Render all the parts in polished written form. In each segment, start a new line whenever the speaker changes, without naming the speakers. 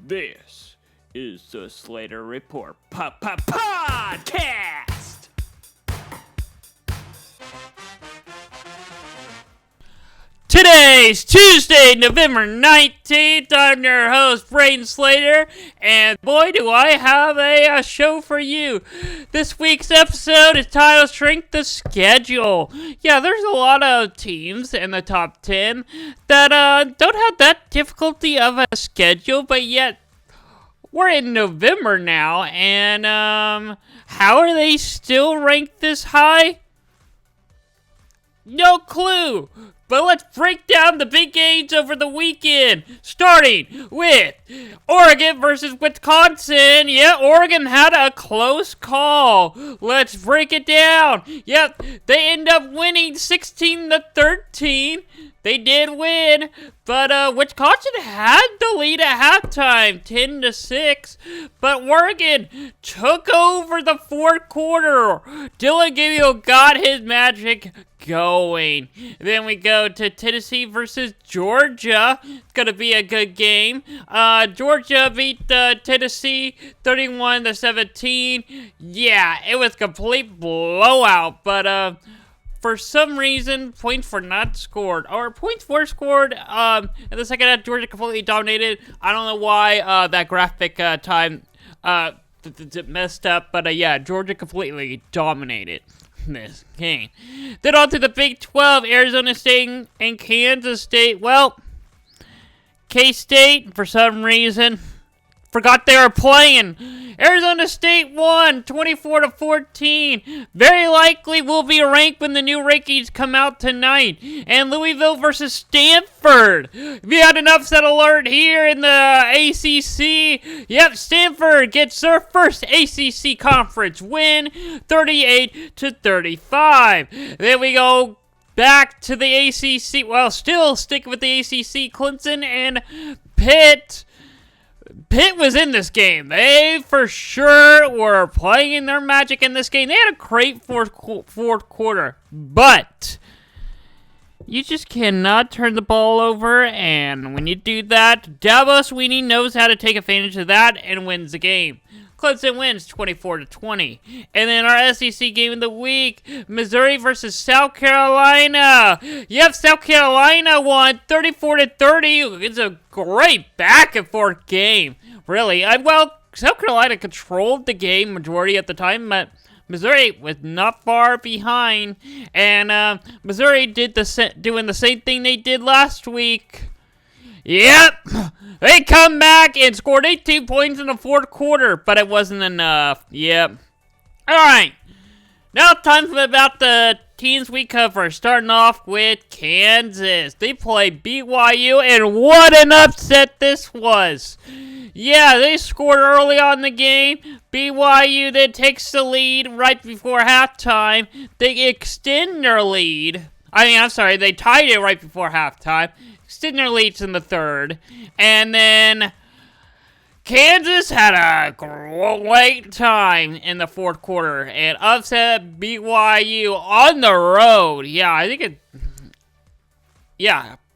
This is the Slater Report podcast. Today's Tuesday, November 19th. I'm your host, Braden Slater, and boy, do I have a show for you. This week's episode is titled Shrink the Schedule. Yeah, there's a lot of teams in the top 10 that don't have that difficulty of a schedule, but yet we're in November now, and how are they still ranked this high? No clue. But let's break down the big games over the weekend, starting with Oregon versus Wisconsin. Yeah, Oregon had a close call. Let's break it down. Yep, they end up winning 16-13. They did win, but Wisconsin had the lead at halftime, 10-6. But Oregon took over the fourth quarter. Dylan Gabriel got his magic going. Then we go to Tennessee versus Georgia. It's going to be a good game. Georgia beat Tennessee 31-17. Yeah, it was a complete blowout, but for some reason, points were not scored, or points were scored in the second half. Georgia completely dominated. I don't know why that graphic time messed up, but yeah, Georgia completely dominated this game. Then on to the Big 12, Arizona State and Kansas State. Well, K-State, for some reason, forgot they were playing. Arizona State won 24-14. Very likely will be ranked when the new rankings come out tonight. And Louisville versus Stanford. We had an upset alert here in the ACC. Yep, Stanford gets their first ACC conference win, 38-35. Then we go back to the ACC. Well, still sticking with the ACC, Clemson and Pitt. Pitt was in this game. They for sure were playing their magic in this game. They had a great fourth quarter, but you just cannot turn the ball over, and when you do that, Dabo Swinney knows how to take advantage of that and wins the game. Clemson wins 24-20. And then our SEC game of the week, Missouri versus South Carolina. Yep, South Carolina won 34-30. It's a great back and forth game, really. Well, South Carolina controlled the game majority of the time, but Missouri was not far behind. And Missouri did doing the same thing they did last week. Yep, they come back and scored 18 points in the fourth quarter, but it wasn't enough. Yep. All right, now time for about the teams we cover, starting off with Kansas. They play BYU, and what an upset this was. Yeah, they scored early on in the game. BYU then takes the lead right before halftime. They extend their lead. They tied it right before halftime. Extend their leads in the third. And then Kansas had a great time in the fourth quarter and upset BYU on the road.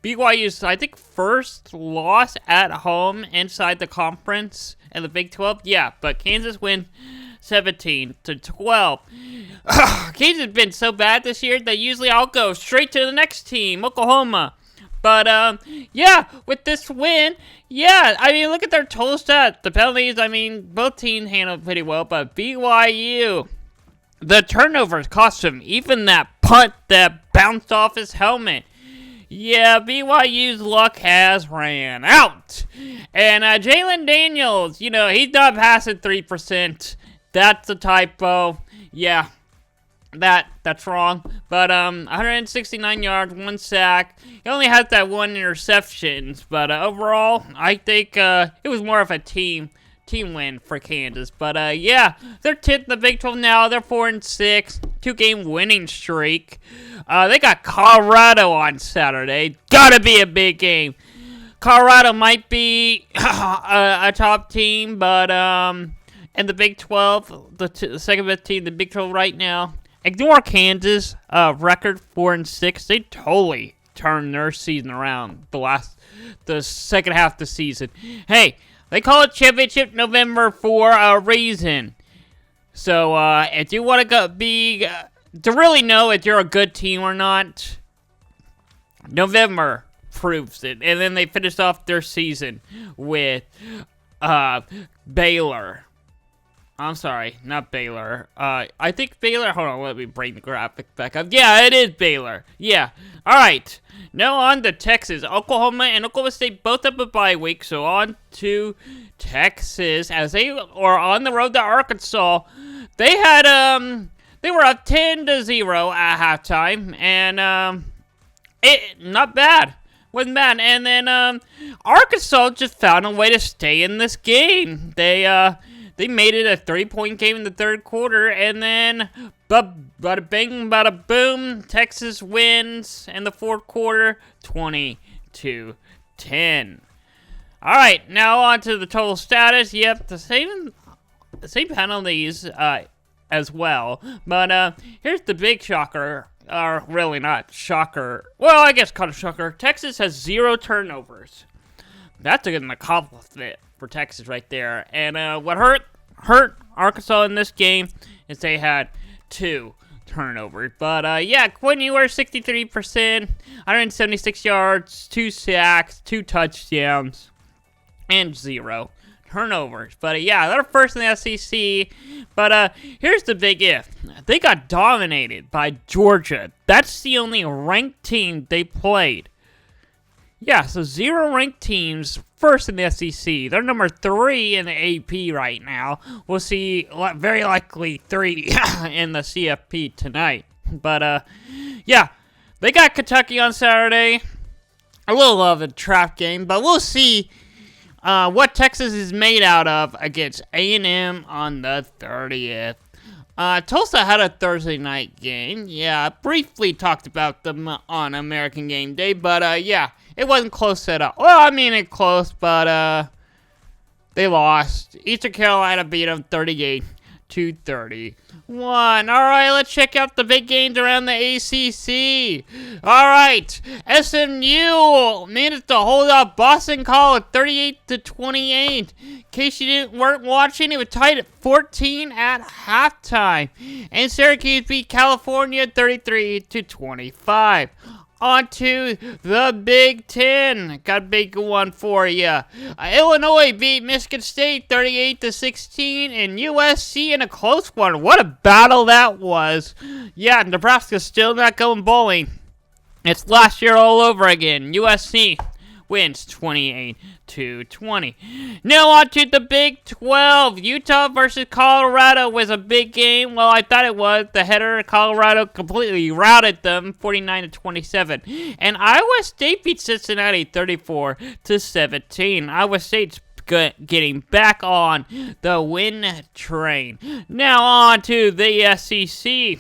BYU's, first loss at home inside the conference in the Big 12. Yeah, but Kansas wins 17-12. Kansas has been so bad this year that usually I'll go straight to the next team, Oklahoma. But, with this win, look at their total stats. The penalties, both teams handled pretty well, but BYU, the turnovers cost them. Even that punt that bounced off his helmet. Yeah, BYU's luck has ran out. And Jalen Daniels, he's not passing 3%. That's a typo. Yeah. That's wrong. But 169 yards, 1 sack. He only had that 1 interception. But overall, I think it was more of a team win for Kansas. But they're 10th in the Big 12 now. They're 4-6, 2-game winning streak. They got Colorado on Saturday. Gotta be a big game. Colorado might be a top team, but in the Big 12, the second best team in the Big 12 right now. Ignore Kansas, record 4-6. They totally turned their season around the second half of the season. Hey, They call it Championship November for a reason. So, if you want to to really know if you're a good team or not, November proves it. And then they finished off their season with, Baylor. I'm sorry, not Baylor. I think Baylor, hold on, let me bring the graphic back up. Yeah, it is Baylor. Yeah. Alright. Now on to Texas. Oklahoma and Oklahoma State both have a bye week, so on to Texas as they are on the road to Arkansas. They had, they were up 10-0 at halftime, and, not bad. Wasn't bad. And then, Arkansas just found a way to stay in this game. They made it a 3-point game in the third quarter, and then bada bing, bada boom, Texas wins in the fourth quarter, 20-10. All right, now on to the total status. Yep, the same penalties as well. But here's the big shocker, or really not shocker. Well, I guess kind of shocker. Texas has 0 turnovers. That's an accomplishment for Texas right there. And what hurt Arkansas in this game is they had 2 turnovers. But yeah, Quinn Ewers 63%, 176 yards, 2 sacks, 2 touchdowns, and 0 turnovers. But yeah, they're first in the SEC. But here's the big if. They got dominated by Georgia. That's the only ranked team they played. Yeah, so 0 ranked teams, first in the SEC. They're number 3 in the AP right now. We'll see, very likely 3 in the CFP tonight. But, yeah, they got Kentucky on Saturday. A little of a trap game, but we'll see what Texas is made out of against A&M on the 30th. Tulsa had a Thursday night game. Yeah, I briefly talked about them on American Game Day, but, yeah. It wasn't close at all. Well, I mean, it close, but, they lost. Eastern Carolina beat them 38-31. All right, let's check out the big games around the ACC. All right, SMU managed to hold off Boston College 38-28. In case you weren't watching, it was tied at 14 at halftime. And Syracuse beat California 33-25. On to the Big Ten. Got a big one for you. Illinois beat Michigan State 38-16, and USC in a close one. What a battle that was. Yeah, Nebraska's still not going bowling. It's last year all over again. USC wins 28-20. Now on to the Big 12. Utah versus Colorado was a big game. Well, I thought it was. The header, Colorado completely routed them 49-27. And Iowa State beat Cincinnati 34-17. Iowa State's getting back on the win train. Now on to the SEC.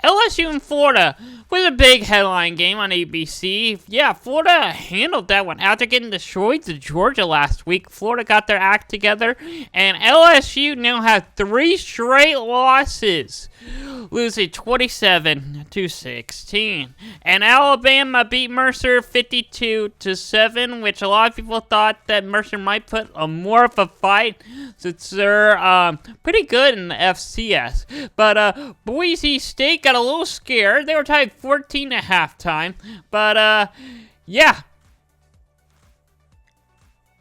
LSU and Florida was a big headline game on ABC. Yeah, Florida handled that one after getting destroyed to Georgia last week. Florida got their act together, and LSU now have 3 straight losses, losing 27-16. And Alabama beat Mercer 52-7, which a lot of people thought that Mercer might put more of a fight since they're pretty good in the FCS. But Boise State got a little scared. They were tied 14 at halftime. But yeah,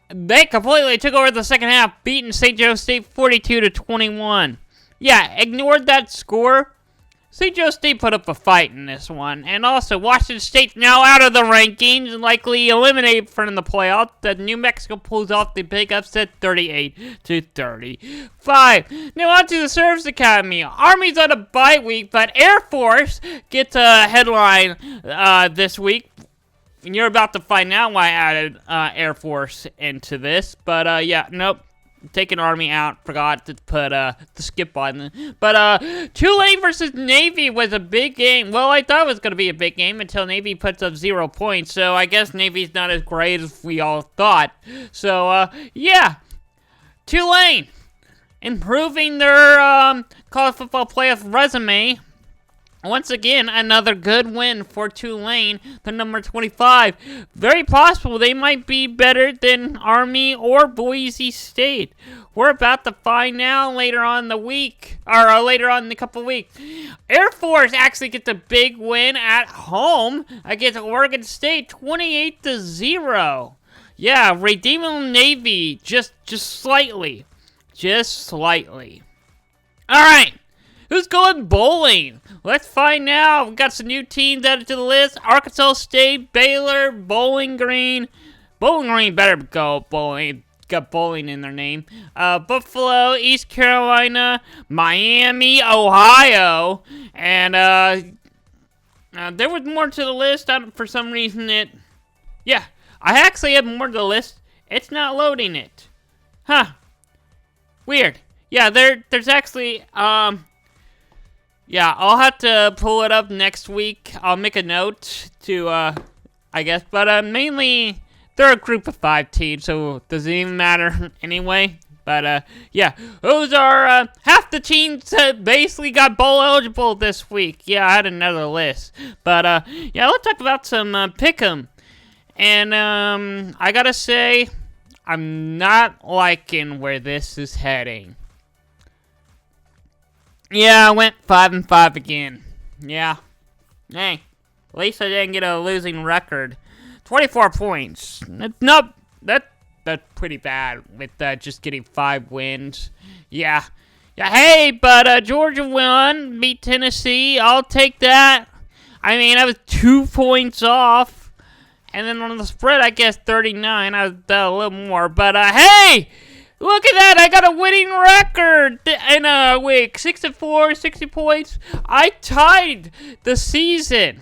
they completely took over the second half, beating St. Joe State 42-21. Yeah, ignored that score. St. Joe State put up a fight in this one. And also, Washington State's now out of the rankings and likely eliminated from the playoffs. The New Mexico pulls off the big upset 38-35. Now on to the Service Academy. Army's on a bye week, but Air Force gets a headline this week. And you're about to find out why I added Air Force into this. But yeah, nope. Taking Army out, forgot to put the skip button. But Tulane versus Navy was a big game. Well, I thought it was going to be a big game until Navy puts up 0 points. So I guess Navy's not as great as we all thought. So yeah, Tulane improving their college football playoff resume Once again, another good win for Tulane, the number 25. Very possible they might be better than Army or Boise State. We're about to find out later on in the week, or later on in a couple weeks. Air Force actually gets a big win at home against Oregon State, 28-0. Yeah, redeeming Navy just slightly. Just slightly. All right. Who's going bowling? Let's find out. We've got some new teams added to the list. Arkansas State, Baylor, Bowling Green. Bowling Green better go bowling. Got bowling in their name. Buffalo, East Carolina, Miami, Ohio. And there was more to the list. For some reason yeah, I actually have more to the list. It's not loading it. Huh. Weird. Yeah, there's actually, yeah, I'll have to pull it up next week. I'll make a note to, I guess. But, mainly, they're a group of 5 teams, so does it even matter anyway? But, yeah, those are, half the teams that basically got bowl eligible this week. Yeah, I had another list. But, yeah, let's talk about some, pick'em. And, I gotta say, I'm not liking where this is heading. Yeah, I went 5-5 again. Yeah. Hey, at least I didn't get a losing record. 24 points. That's pretty bad with just getting 5 wins. Yeah. Yeah, hey, but Georgia won, beat Tennessee. I'll take that. I mean, I was 2 points off. And then on the spread, I guess 39. I was a little more. But, hey! Look at that! I got a winning record in a week. 6-4, 60 points. I tied the season.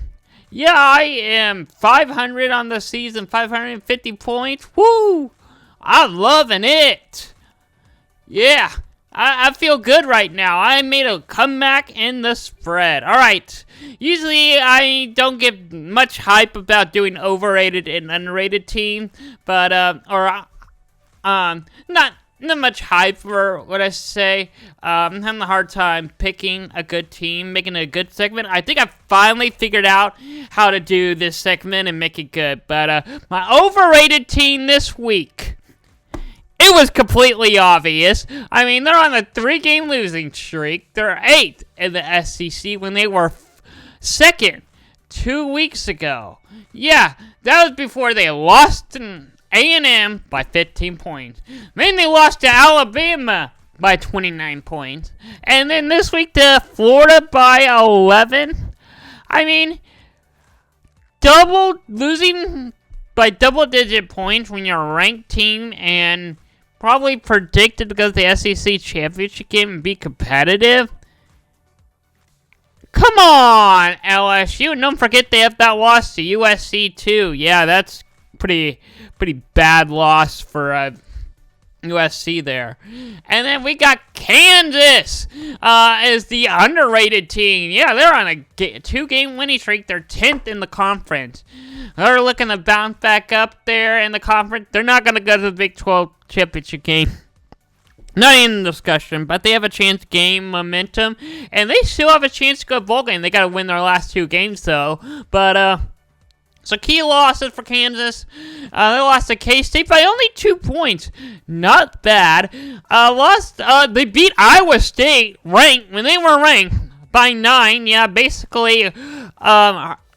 Yeah, I am 500 on the season, 550 points. Woo! I'm loving it. Yeah, I feel good right now. I made a comeback in the spread. All right. Usually, I don't give much hype about doing overrated and underrated team, but not much hype for what I say. I'm having a hard time picking a good team, making a good segment. I think I finally figured out how to do this segment and make it good. But my overrated team this week, it was completely obvious. I mean, they're on a 3-game losing streak. They're 8th in the SEC when they were 2nd 2 weeks ago. Yeah, that was before they lost in A&M by 15 points. Then they lost to Alabama by 29 points. And then this week to Florida by 11. I mean, losing by double-digit points when you're a ranked team and probably predicted because the SEC championship game and be competitive. Come on, LSU. And don't forget they have that loss to USC too. Yeah, that's pretty bad loss for USC there. And then we got Kansas as the underrated team. Yeah, they're on a 2-game winning streak. They're 10th in the conference. They're looking to bounce back up there in the conference. They're not going to go to the Big 12 championship game. Not in the discussion, but they have a chance to gain momentum. And they still have a chance to go bowl game. They got to win their last 2 games, though. But, so key losses for Kansas. They lost to K-State by only 2 points. Not bad. They beat Iowa State ranked when they were ranked by 9. Yeah, basically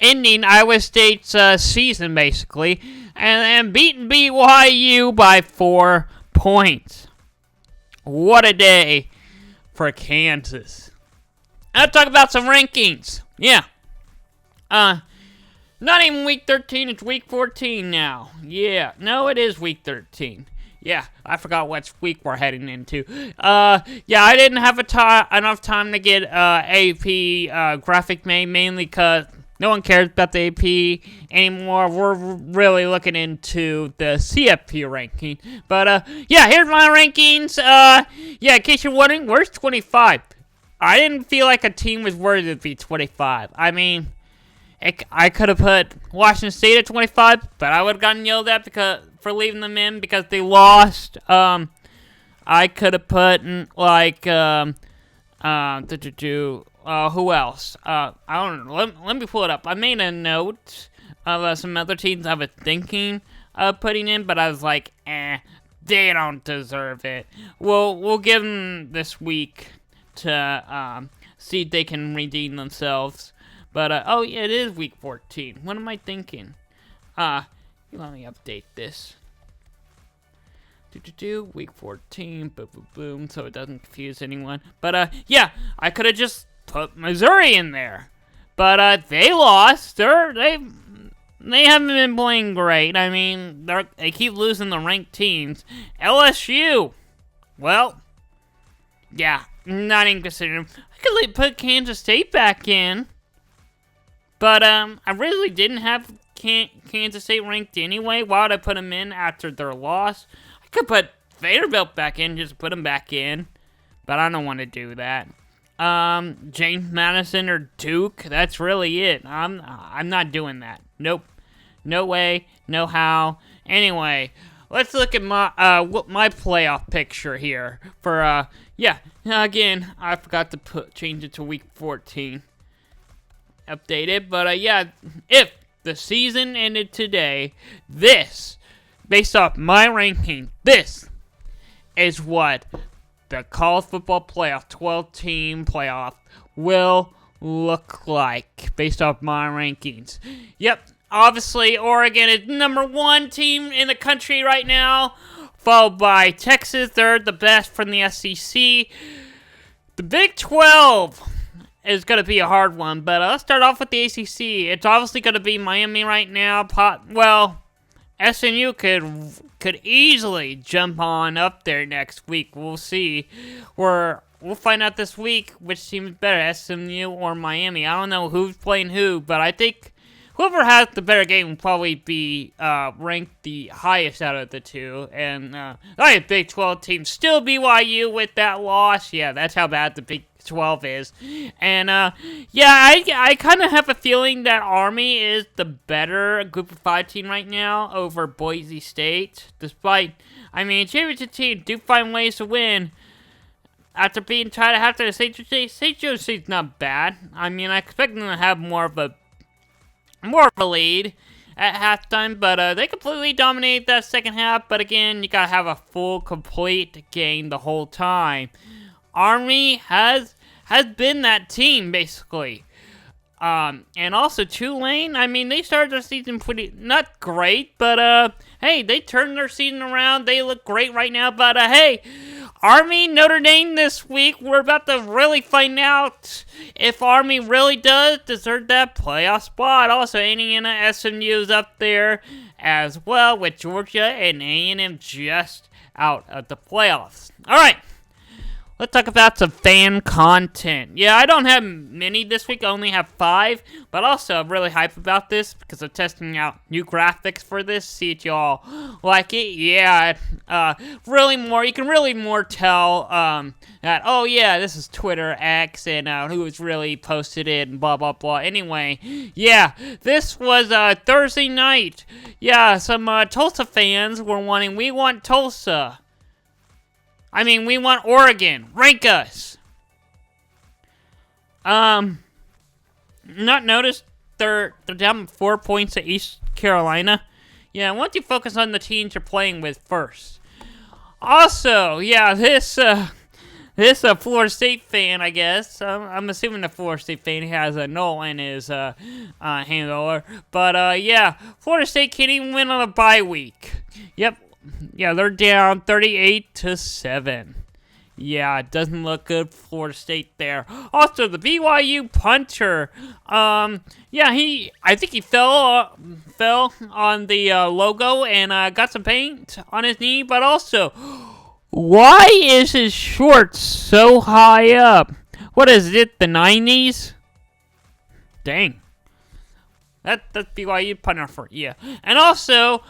ending Iowa State's season, basically. And beating BYU by 4 points. What a day for Kansas. I'll talk about some rankings. Yeah. Not even week 13, it's week 14 now. Yeah, no, it is week 13. Yeah, I forgot what week we're heading into. Yeah, I didn't have enough time to get AP graphic made, mainly because no one cares about the AP anymore. We're really looking into the CFP ranking. But, yeah, here's my rankings. Yeah, in case you're wondering, where's 25? I didn't feel like a team was worthy to be 25. I mean, I could have put Washington State at 25, but I would have gotten yelled at for leaving them in because they lost. I could have put, like, who else? I don't know. Let me pull it up. I made a note of some other teams I was thinking of putting in, but I was like, they don't deserve it. We'll give them this week to see if they can redeem themselves. But, oh, yeah, it is week 14. What am I thinking? Let me update this. Week 14, boom, boom, boom, so it doesn't confuse anyone. But, yeah, I could have just put Missouri in there. But, they lost. They haven't been playing great. I mean, they keep losing the ranked teams. LSU, well, yeah, not even considering them. I could put Kansas State back in. But, I really didn't have Kansas State ranked anyway. Why would I put them in after their loss? I could put Vanderbilt back in, just put them back in. But I don't want to do that. James Madison or Duke, that's really it. I'm not doing that. Nope. No way, no how. Anyway, let's look at my playoff picture here. For, yeah, again, I forgot to change it to week 14. Updated, but yeah, if the season ended today, this, based off my ranking, this is what the college football playoff, 12-team playoff, will look like, based off my rankings. Yep, obviously, Oregon is #1 team in the country right now, followed by Texas. They're the best from the SEC. The Big 12 is going to be a hard one, but let's start off with the ACC. It's obviously going to be Miami right now. Well, SMU could easily jump on up there next week. We'll see. We'll find out this week which team is better, SMU or Miami. I don't know who's playing who, but I think whoever has the better game will probably be ranked the highest out of the two. And the Big 12 team, still BYU with that loss. Yeah, that's how bad the Big 12 is. And yeah, I kind of have a feeling that Army is the better Group of 5 team right now over Boise State. Despite, I mean, championship teams do find ways to win. After being tied after St. Joe State's not bad. I mean, I expect them to have more of a lead at halftime, but they completely dominated that second half. But again, you gotta have a full, complete game the whole time. Army has been that team, basically. And also Tulane, I mean, they started their season pretty, not great, but, hey, they turned their season around. They look great right now, but, hey, Army, Notre Dame this week, we're about to really find out if Army really does deserve that playoff spot. Also, Indiana, SMU is up there as well, with Georgia and A&M just out of the playoffs. All right. Let's talk about some fan content. Yeah, I don't have many this week. I only have 5. But also, I'm really hyped about this because I'm testing out new graphics for this. See if y'all like it. Yeah, really more. You can really more tell that, oh, yeah, this is Twitter X and who has really posted it and blah, blah, blah. Anyway, yeah, this was Thursday night. Yeah, some Tulsa fans were wanting, we want Tulsa. I mean, we want Oregon. Rank us. Not noticed they're down 4 points to East Carolina. Yeah, I want you to focus on the teams you're playing with first. Also, yeah, this Florida State fan, I guess. I'm assuming the Florida State fan has a null in his handler. But, yeah, Florida State can't even win on a bye week. Yep. Yeah, they're down 38-7. Yeah, it doesn't look good for Florida State there. Also, the BYU punter, yeah, I think he fell on the logo and got some paint on his knee. But also, why is his shorts so high up? What is it, the 90s? Dang. That's BYU punter for you. And also,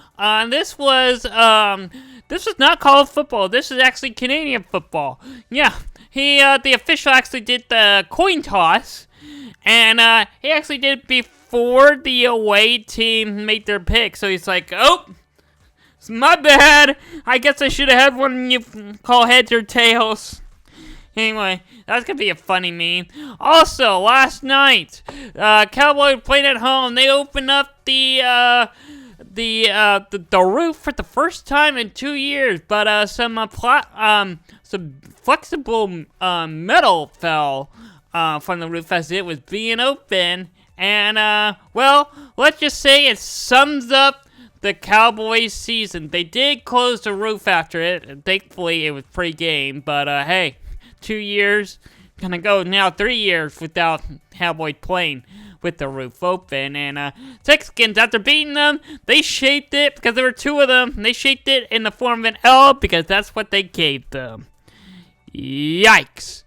this was not college football. This is actually Canadian football. Yeah, the official actually did the coin toss, and he actually did it before the away team made their pick. So he's like, oh, it's my bad. I guess I should have had one you call heads or tails. Anyway, that's gonna be a funny meme. Also, last night, Cowboys played at home. They opened up the roof for the first time in 2 years, but some flexible metal fell from the roof as it was being open, and well, let's just say it sums up the Cowboys season. They did close the roof after it, and thankfully it was pre-game, but hey, 2 years, gonna go now 3 years without Cowboys playing with the roof open, and Texans, after beating them, they shaped it, because there were 2 of them, they shaped it in the form of an L, because that's what they gave them. Yikes.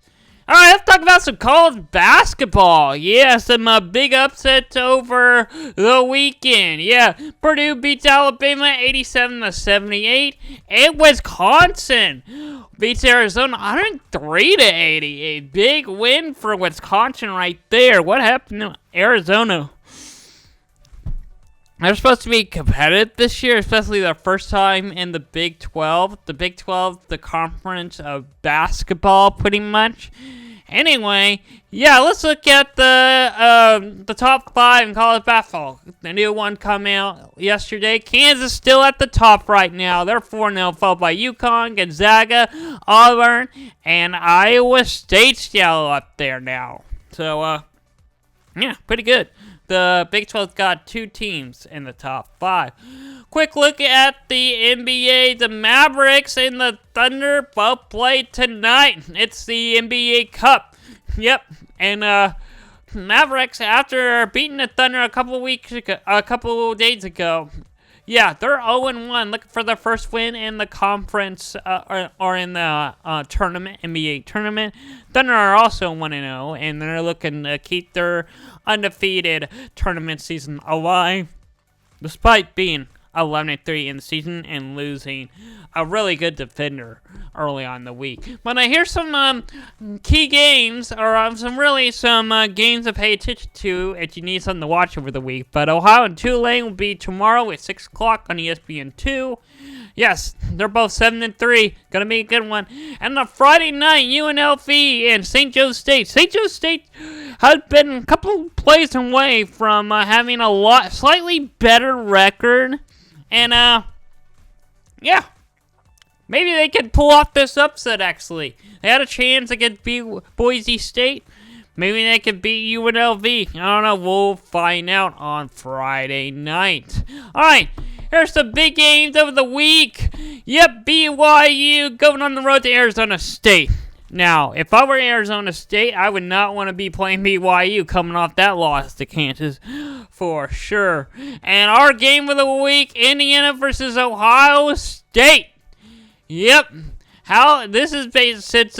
Alright, let's talk about some college basketball. Yeah, some big upsets over the weekend. Yeah, Purdue beats Alabama 87-78. And Wisconsin beats Arizona 103-80. A big win for Wisconsin right there. What happened to Arizona? They're supposed to be competitive this year, especially their first time in the Big 12. The Big 12, the conference of basketball, pretty much. Anyway, yeah, let's look at the top 5 in college basketball. The new one come out yesterday. Kansas still at the top right now. They're 4-0, followed by UConn, Gonzaga, Auburn, and Iowa State still up there now. So, yeah, pretty good. The Big 12's got 2 teams in the top 5. Quick look at the NBA. The Mavericks and the Thunder both play tonight. It's the NBA Cup. Yep. And Mavericks, after beating the Thunder a couple days ago, yeah, they're 0-1, looking for their first win in the conference or in the tournament, NBA tournament. Thunder are also 1-0, and they're looking to keep their undefeated tournament season alive, despite being 11-3 in the season and losing a really good defender early on in the week. But here's some key games, or some games to pay attention to if you need something to watch over the week. But Ohio and Tulane will be tomorrow at 6 o'clock on ESPN2. Yes, they're both 7-3. Gonna be a good one. And the Friday night, UNLV and St. Joe State. St. Joe State has been a couple plays away from having a slightly better record. And, yeah, maybe they could pull off this upset, actually. They had a chance to get Boise State. Maybe they could beat UNLV. I don't know. We'll find out on Friday night. All right, here's the big games of the week. Yep, BYU going on the road to Arizona State. Now, if I were Arizona State, I would not want to be playing BYU coming off that loss to Kansas, for sure. And our game of the week, Indiana versus Ohio State. Yep. This is based since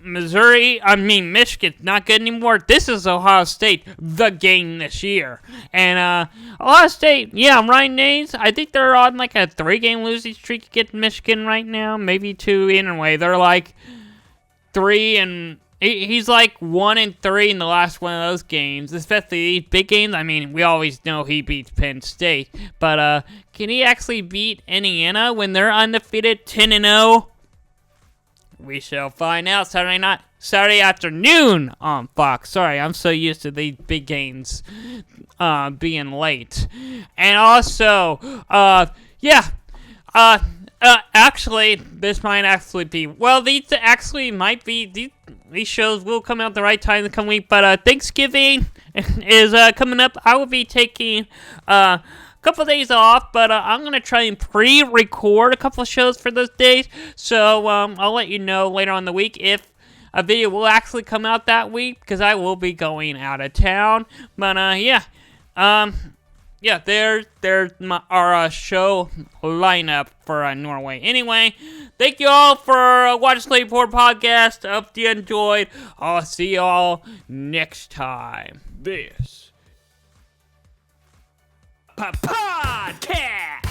Michigan's not good anymore. This is Ohio State, the game this year. And Ohio State, yeah, Ryan Nays, I think they're on like a 3-game losing streak against Michigan right now. Maybe 2 anyway. They're like 3 and... He's like 1-3 in the last one of those games, especially these big games. I mean, we always know he beats Penn State. But can he actually beat Indiana when they're undefeated 10-0? We shall find out Saturday afternoon on Fox. Sorry, I'm so used to these big games being late. And also, actually, this might actually be, well, these actually might be, these shows will come out the right time to come week, but Thanksgiving is coming up. I will be taking couple of days off, but I'm going to try and pre-record a couple of shows for those days, so I'll let you know later on in the week if a video will actually come out that week, because I will be going out of town. But there's our show lineup for Norway. Anyway, thank you all for watching Slater Podcast. I hope you enjoyed. I'll see you all next time. This podcast.